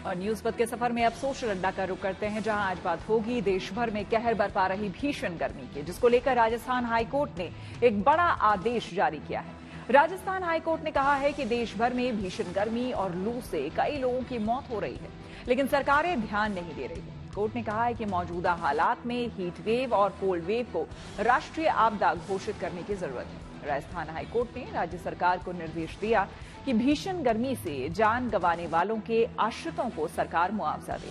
और न्यूज पथ के सफर में अब सोशल अड्डा का रुख करते हैं, जहां आज बात होगी देश भर में कहर बरपा रही भीषण गर्मी की, जिसको लेकर राजस्थान हाईकोर्ट ने एक बड़ा आदेश जारी किया है। राजस्थान हाईकोर्ट ने कहा है कि देश भर में भीषण गर्मी और लू से कई लोगों की मौत हो रही है, लेकिन सरकारें ध्यान नहीं दे रही है। कोर्ट ने कहा है कि मौजूदा हालात में हीट वेव और कोल्ड वेव को राष्ट्रीय आपदा घोषित करने की जरूरत है। राजस्थान हाईकोर्ट ने राज्य सरकार को निर्देश दिया कि भीषण गर्मी से जान गंवाने वालों के आश्रितों को सरकार मुआवजा दे।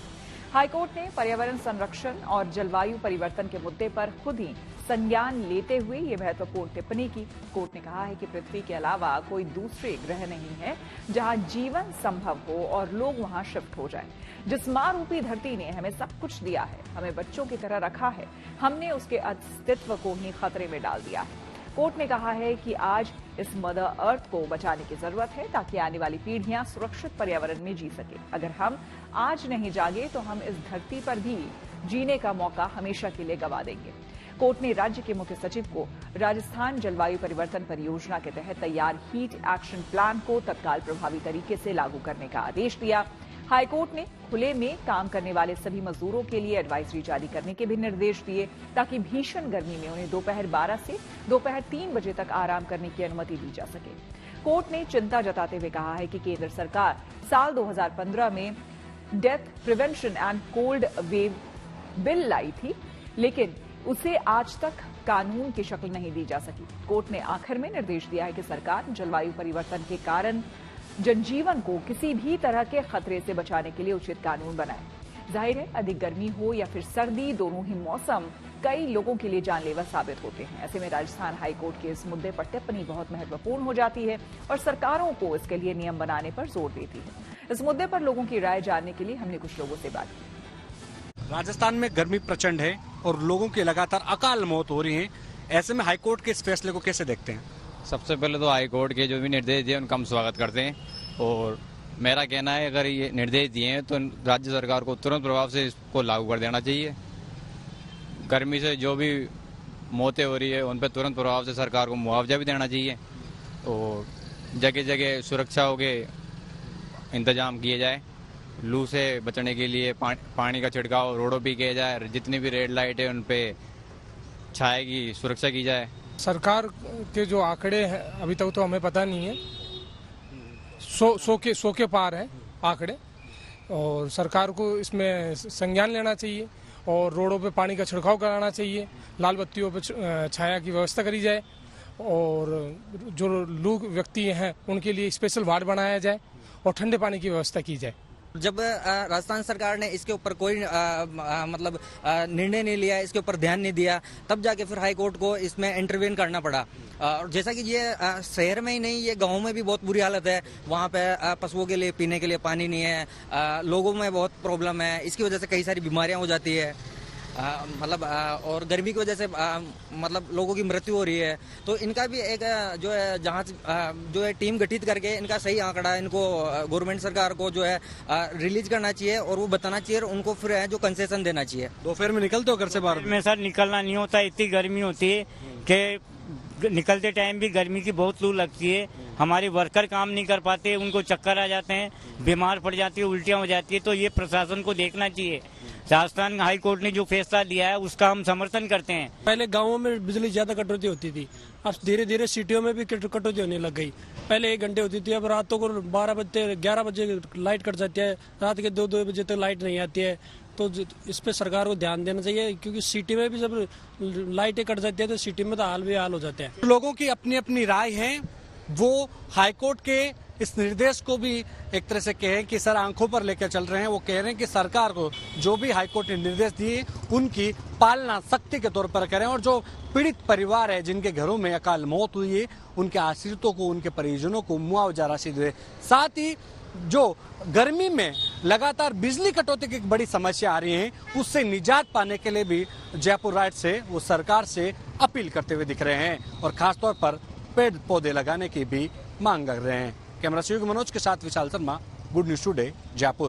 हाईकोर्ट ने पर्यावरण संरक्षण और जलवायु परिवर्तन के मुद्दे पर खुद ही संज्ञान लेते हुए ये महत्वपूर्ण टिप्पणी की। कोर्ट ने कहा है कि पृथ्वी के अलावा कोई दूसरे ग्रह नहीं है जहां जीवन संभव हो और लोग वहां शिफ्ट हो जाएं। जिस मां रूपी धरती ने हमें सब कुछ दिया है, हमें बच्चों की तरह रखा है, हमने उसके अस्तित्व को ही खतरे में डाल दिया है। कोर्ट ने कहा है कि आज इस मदर अर्थ को बचाने की जरूरत है ताकि आने वाली पीढ़ियां सुरक्षित पर्यावरण में जी सके। अगर हम आज नहीं जागे तो हम इस धरती पर भी जीने का मौका हमेशा के लिए गंवा देंगे। कोर्ट ने राज्य के मुख्य सचिव को राजस्थान जलवायु परिवर्तन परियोजना के तहत तैयार हीट एक्शन प्लान को तत्काल प्रभावी तरीके से लागू करने का आदेश दिया। हाईकोर्ट ने खुले में काम करने वाले सभी मजदूरों के लिए एडवाइजरी जारी करने के भी निर्देश दिए ताकि भीषण गर्मी में उन्हें दोपहर 12 से दोपहर 3 बजे तक आराम करने की अनुमति दी जा सके। कोर्ट ने चिंता जताते हुए कहा है कि केंद्र सरकार साल 2015 में death prevention and cold wave bill लाई थी, लेकिन उसे आज तक कानून की शक्ल नहीं दी जा सकी। कोर्ट ने आखिर में निर्देश दिया है कि सरकार जलवायु परिवर्तन के कारण जनजीवन को किसी भी तरह के खतरे से बचाने के लिए उचित कानून बनाए। जाहिर है, अधिक गर्मी हो या फिर सर्दी, दोनों ही मौसम कई लोगों के लिए जानलेवा साबित होते हैं। ऐसे में राजस्थान हाईकोर्ट के इस मुद्दे पर टिप्पणी बहुत महत्वपूर्ण हो जाती है और सरकारों को इसके लिए नियम बनाने पर जोर देती है। इस मुद्दे पर लोगों की राय जानने के लिए हमने कुछ लोगों से बात की। राजस्थान में गर्मी प्रचंड है और लोगों की लगातार अकाल मौत हो रही है। ऐसे में हाईकोर्ट के इस फैसले को कैसे देखते हैं? सबसे पहले तो हाईकोर्ट के जो भी निर्देश दिए उनका हम स्वागत करते हैं और मेरा कहना है अगर ये निर्देश दिए हैं तो राज्य सरकार को तुरंत प्रभाव से इसको लागू कर देना चाहिए। गर्मी से जो भी मौतें हो रही है उन पर तुरंत प्रभाव से सरकार को मुआवजा भी देना चाहिए और जगह जगह सुरक्षाओं के इंतजाम किए जाए। लू से बचने के लिए पानी का छिड़काव रोडों पर किया जाए, जितनी भी रेड लाइट है उन पर छाया की सुरक्षा की जाए। सरकार के जो आंकड़े हैं अभी तक तो हमें पता नहीं है, 100 के पार है आंकड़े और सरकार को इसमें संज्ञान लेना चाहिए और रोडों पे पानी का छिड़काव कराना चाहिए, लाल बत्तियों पे छाया की व्यवस्था करी जाए और जो लू व्यक्ति हैं उनके लिए स्पेशल वार्ड बनाया जाए और ठंडे पानी की व्यवस्था की जाए। जब राजस्थान सरकार ने इसके ऊपर कोई निर्णय नहीं लिया, इसके ऊपर ध्यान नहीं दिया, तब जाके फिर हाई कोर्ट को इसमें इंटरवेन करना पड़ा। और जैसा कि ये शहर में ही नहीं, ये गाँव में भी बहुत बुरी हालत है। वहाँ पे पशुओं के लिए पीने के लिए पानी नहीं है, लोगों में बहुत प्रॉब्लम है। इसकी वजह से कई सारी बीमारियाँ हो जाती है, और गर्मी की वजह से लोगों की मृत्यु हो रही है। तो इनका भी एक जो है जांच जो है टीम गठित करके इनका सही आंकड़ा इनको गवर्नमेंट सरकार को जो है रिलीज करना चाहिए और वो बताना चाहिए और उनको फिर जो कंसेशन देना चाहिए। दोपहर में निकलते हो घर से बाहर? में सर निकलना नहीं होता, इतनी गर्मी होती है कि निकलते टाइम भी गर्मी की बहुत लू लगती है। हमारे वर्कर काम नहीं कर पाते, उनको चक्कर आ जाते हैं, बीमार पड़ जाती है, उल्टियां हो जाती है। तो ये प्रशासन को देखना चाहिए। राजस्थान हाई कोर्ट ने जो फैसला दिया है उसका हम समर्थन करते हैं। पहले गांवों में बिजली ज्यादा कटौती होती थी, अब धीरे धीरे सिटियों में भी कटौती होने लग गई। पहले 1 घंटे होती थी, अब रातों को 12 बजे 11 बजे लाइट कट जाती है, रात के 2 बजे तक लाइट नहीं आती है। तो इस पे सरकार को ध्यान देना चाहिए, क्योंकि सिटी में भी जब लाइटें कट जाती है तो सिटी में तो हाल बेहाल हो जाते हैं। लोगों की अपनी अपनी राय है, वो हाईकोर्ट के इस निर्देश को भी एक तरह से कहें कि सर आंखों पर लेकर चल रहे हैं। वो कह रहे हैं कि सरकार को जो भी हाईकोर्ट ने निर्देश दिए उनकी पालना सख्ती के तौर पर करें और जो पीड़ित परिवार है जिनके घरों में अकाल मौत हुई है उनके आश्रितों को, उनके परिजनों को मुआवजा राशि दे। साथ ही जो गर्मी में लगातार बिजली कटौती की एक बड़ी समस्या आ रही है उससे निजात पाने के लिए भी जयपुर राइट से वो सरकार से अपील करते हुए दिख रहे हैं और खासतौर पर पेड़ पौधे लगाने की भी मांग कर रहे हैं। कैमरा सहयोगी मनोज के साथ Vishal Sharma, good news today, Jaipur.